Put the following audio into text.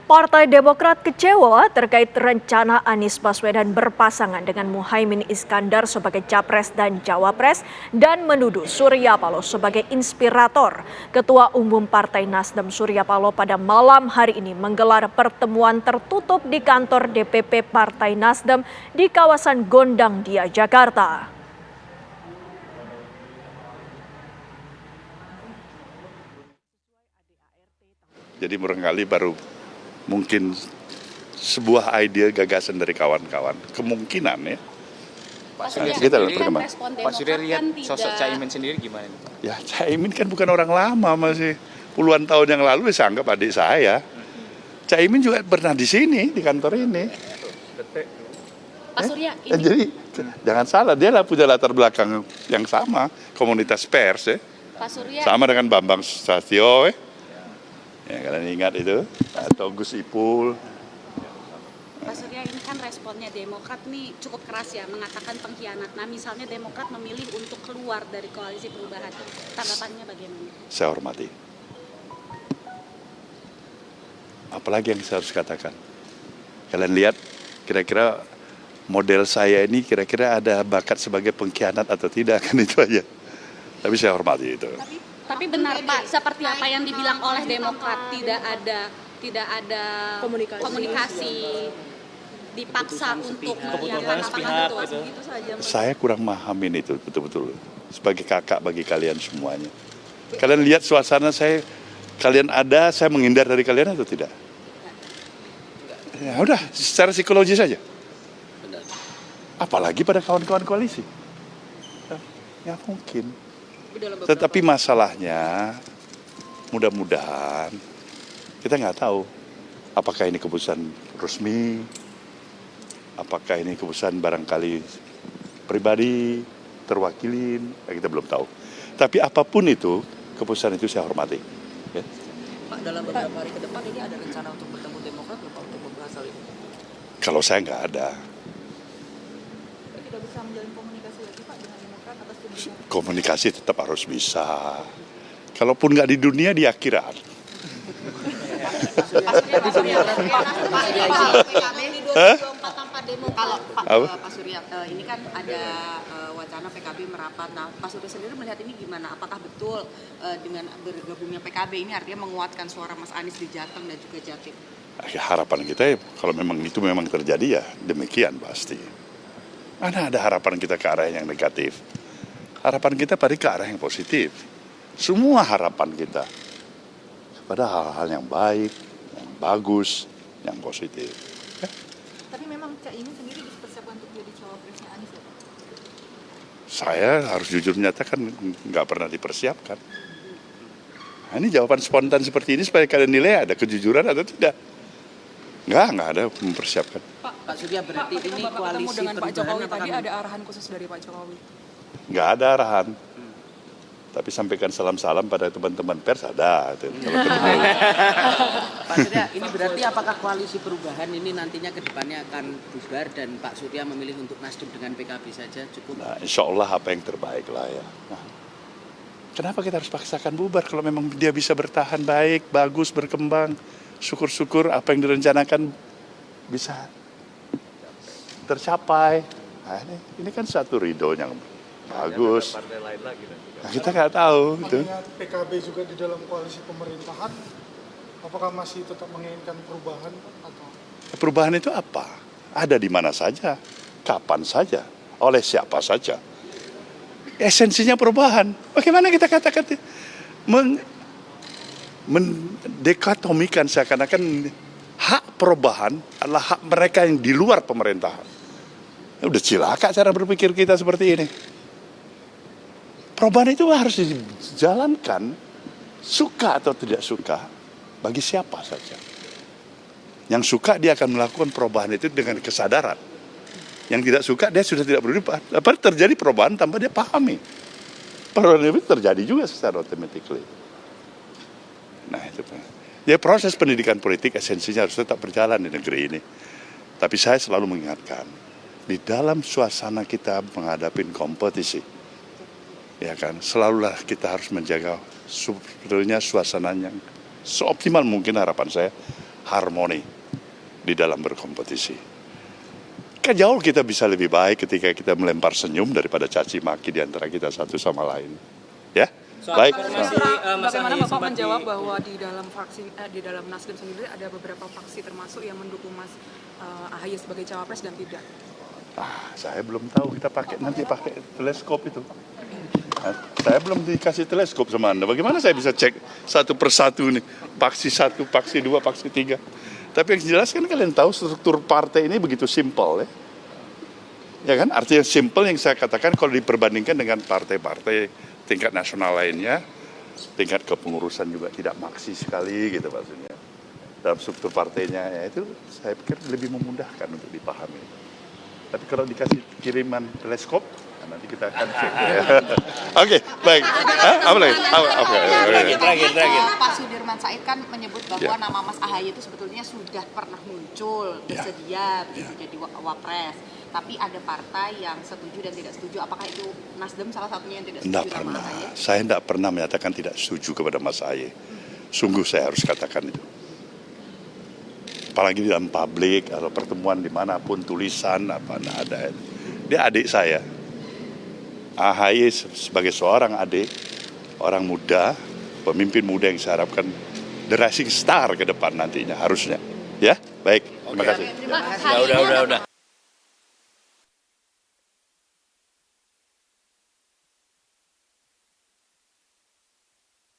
Partai Demokrat kecewa terkait rencana Anies Baswedan berpasangan dengan Muhaimin Iskandar sebagai Capres dan Cawapres dan menuduh Surya Paloh sebagai inspirator. Ketua Umum Partai Nasdem Surya Paloh pada malam hari ini menggelar pertemuan tertutup di kantor DPP Partai Nasdem di kawasan Gondang Dia, Jakarta. Jadi barangkali baru mungkin sebuah ide gagasan dari kawan-kawan, kemungkinan ya. Pak Surya, Pak Surya lihat sosok Caimin sendiri gimana? Ya Caimin kan bukan orang lama, masih puluhan tahun yang lalu saya anggap adik saya. Caimin juga pernah di sini, di kantor ini. Pak Surya, ini... Jadi jangan salah, dia lah punya latar belakang yang sama, komunitas pers ya. Pak Surya. Sama dengan Bambang Susatyo ya, kalian ingat itu, atau Gus Ipul. Pak Surya, ini kan responnya Demokrat nih cukup keras ya, mengatakan pengkhianat. Nah misalnya Demokrat memilih untuk keluar dari koalisi perubahan, tanggapannya bagaimana? Saya hormati. Apalagi yang saya harus katakan? Kalian lihat kira-kira model saya ini kira-kira ada bakat sebagai pengkhianat atau tidak, kan itu aja. Tapi saya hormati itu. Tapi benar Pak, seperti apa yang dibilang oleh Demokrat, tidak ada komunikasi dipaksa untuk menyiapkan apakah betul begitu saja. Saya kurang memahami itu betul-betul sebagai kakak bagi kalian semuanya. Kalian lihat suasana saya, kalian ada, saya menghindar dari kalian atau tidak? Ya udah, secara psikologis saja. Apalagi pada kawan-kawan koalisi. Ya mungkin. Tetapi masalahnya, mudah-mudahan kita nggak tahu apakah ini keputusan resmi, apakah ini keputusan barangkali pribadi, terwakilin, kita belum tahu. Tapi apapun itu, keputusan itu saya hormati. Ya. Pak, dalam beberapa hari ke depan ini ada rencana untuk bertemu Demokrat Pak untuk membahas hal ini? Kalau saya nggak ada. Tidak bisa menjalin komunikasi lagi Pak dengan Demokrat atas kebijakan? Komunikasi tetap harus bisa. Kalaupun nggak di dunia, di akhirat. Pak Surya, ini kan ada wacana PKB merapat. Nah, Pak Surya sendiri melihat ini gimana? Apakah betul dengan bergabungnya PKB ini artinya menguatkan suara Mas Anies di Jateng dan juga Jatim? Harapan kita ya, kalau memang itu memang terjadi ya demikian pasti. Mana ada harapan kita ke arah yang negatif. Harapan kita pada ke arah yang positif. Semua harapan kita pada hal-hal yang baik, yang bagus, yang positif. Ya. Tapi memang Cak Imin sendiri dipersiapkan untuk jadi cawapresnya Anies ya Pak? Saya harus jujur menyatakan nggak pernah dipersiapkan. Nah, ini jawaban spontan seperti ini supaya kalian nilai ada kejujuran atau tidak. Nggak ada mempersiapkan. Pak Surya, berarti ini koalisi dengan Pak Jokowi tadi ada arahan khusus dari Pak Jokowi? Nggak ada arahan. Tapi sampaikan salam-salam pada teman-teman pers ada. Pak Surya, ini berarti apakah koalisi perubahan ini nantinya ke depannya akan bubar dan Pak Surya memilih untuk Nasdem dengan PKB saja cukup? Nah, insya Allah apa yang terbaik lah ya. Nah, kenapa kita harus paksakan bubar kalau memang dia bisa bertahan baik, bagus, berkembang. Syukur-syukur apa yang direncanakan bisa tercapai. Nah, ini kan satu ridho yang bagus. Nah, kita nggak tahu. Artinya PKB juga di dalam koalisi pemerintahan, apakah masih tetap menginginkan perubahan atau? Perubahan itu apa? Ada di mana saja, kapan saja, oleh siapa saja. Esensinya perubahan. Bagaimana kita katakan mendekatomikan seakan-akan hak perubahan adalah hak mereka yang di luar pemerintahan. Udah cilaka cara berpikir kita seperti ini. Perubahan itu harus dijalankan, suka atau tidak suka, bagi siapa saja. Yang suka dia akan melakukan perubahan itu dengan kesadaran. Yang tidak suka dia sudah tidak peduli. Terjadi perubahan tanpa dia pahami. Perubahan itu terjadi juga secara automatically. Nah itu. Ya proses pendidikan politik esensinya harus tetap berjalan di negeri ini. Tapi saya selalu mengingatkan, di dalam suasana kita menghadapi kompetisi, ya kan, selalulah kita harus menjaga sebetulnya suasana yang seoptimal mungkin harapan saya harmoni di dalam berkompetisi. Kan jauh kita bisa lebih baik ketika kita melempar senyum daripada caci maki di antara kita satu sama lain. Ya, baik. Bagaimana Bapak menjawab bahwa di dalam fraksi di dalam Nasdem sendiri ada beberapa fraksi termasuk yang mendukung Mas AHY sebagai cawapres dan tidak? Saya belum tahu, kita nanti pakai teleskop itu. Saya belum dikasih teleskop sama Anda. Bagaimana saya bisa cek satu persatu nih, paksi 1, paksi 2, paksi 3. Tapi yang jelas kan kalian tahu struktur partai ini begitu simpel ya. Ya kan, artinya simpel yang saya katakan kalau diperbandingkan dengan partai-partai tingkat nasional lainnya, tingkat kepengurusan juga tidak maksi sekali gitu maksudnya. Dalam struktur partainya ya itu saya pikir lebih memudahkan untuk dipahami. Tapi kalau dikasih kiriman teleskop, nanti kita akan cek. Oke, baik. Apa lagi? Terakhir. Pak Sudirman Said kan menyebut bahwa nama Mas AHY itu sebetulnya sudah pernah muncul, bersedia begitu jadi wapres. Tapi ada partai yang setuju dan tidak setuju. Apakah itu Nasdem salah satunya yang tidak setuju nama AHY? Saya tidak pernah menyatakan tidak setuju kepada Mas AHY. Sungguh saya harus katakan itu. Apalagi di dalam publik atau pertemuan dimanapun, tulisan apa ada. Dia adik saya. AHY sebagai seorang adik, orang muda, pemimpin muda yang saya harapkan the rising star ke depan nantinya harusnya. Ya, baik. Terima kasih. Udah.